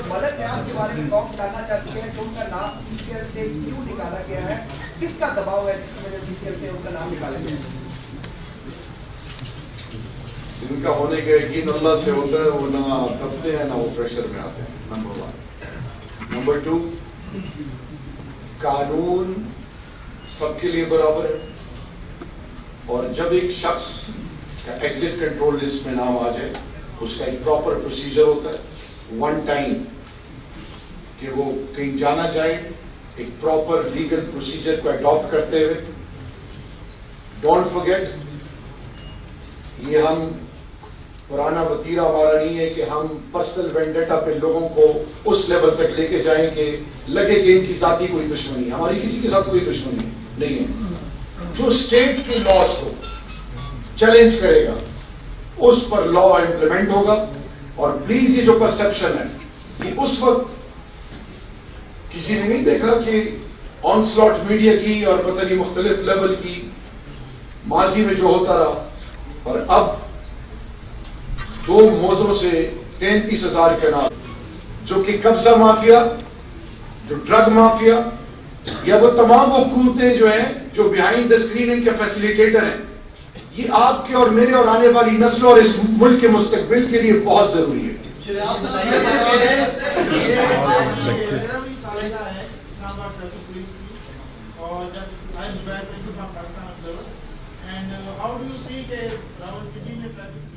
مدد نیاز کے بارے میں ٹاک کرنا چاہتی ہے کہ ان کا نام CCL سے کیوں نکالا گیا ہے, کس کا دباؤ ہے جس کی وجہ سے CCL سے ان کا نام نکالا گیا ہے؟ جن کا ہونے کا یقین اللہ سے ہوتا ہے وہ نہ دبتے ہیں نہ وہ پریشر میں آتے ہیں, نمبر 1. نمبر 2, قانون سب کے لیے برابر ہے, اور جب ایک شخص کا ایگزٹ کنٹرول لسٹ میں نام آ جائے اس کا ایک پراپر پروسیجر ہوتا ہے, 1 ٹائم کہ وہ کہیں جانا چاہے ایک پراپر لیگل پروسیجر کو اڈاپٹ کرتے ہوئے. ڈونٹ فرگیٹ, یہ ہم پرانا وتیرہ ہمارا نہیں ہے کہ ہم پرسنل وینڈیٹا پہ لوگوں کو اس لیول تک لے کے جائیں کہ لگے کہ ان کی ذاتی کوئی دشمنی ہے. ہماری کسی کے ساتھ کوئی دشمنی نہیں ہے. جو اسٹیٹ کی لاز کو چیلنج کرے گا اس پر لا امپلیمنٹ ہوگا. اور پلیز یہ جو پرسپشن ہے یہ اس وقت کسی نے نہیں دیکھا کہ آن سلاٹ میڈیا کی اور پتہ نہیں مختلف لیول کی ماضی میں جو ہوتا رہا, اور اب 2 موضوع سے 33,000 کے نام, جو کہ قبضہ مافیا, جو ڈرگ مافیا, یا وہ تمام وہ قوتیں جو ہیں جو بیہائنڈ دا اسکرین ان کے فیسیلیٹیٹر ہیں, یہ آپ کے اور میرے اور آنے والی نسلوں اور اس ملک کے مستقبل کے لیے بہت ضروری ہے. And how do you see the Rawalpindi traffic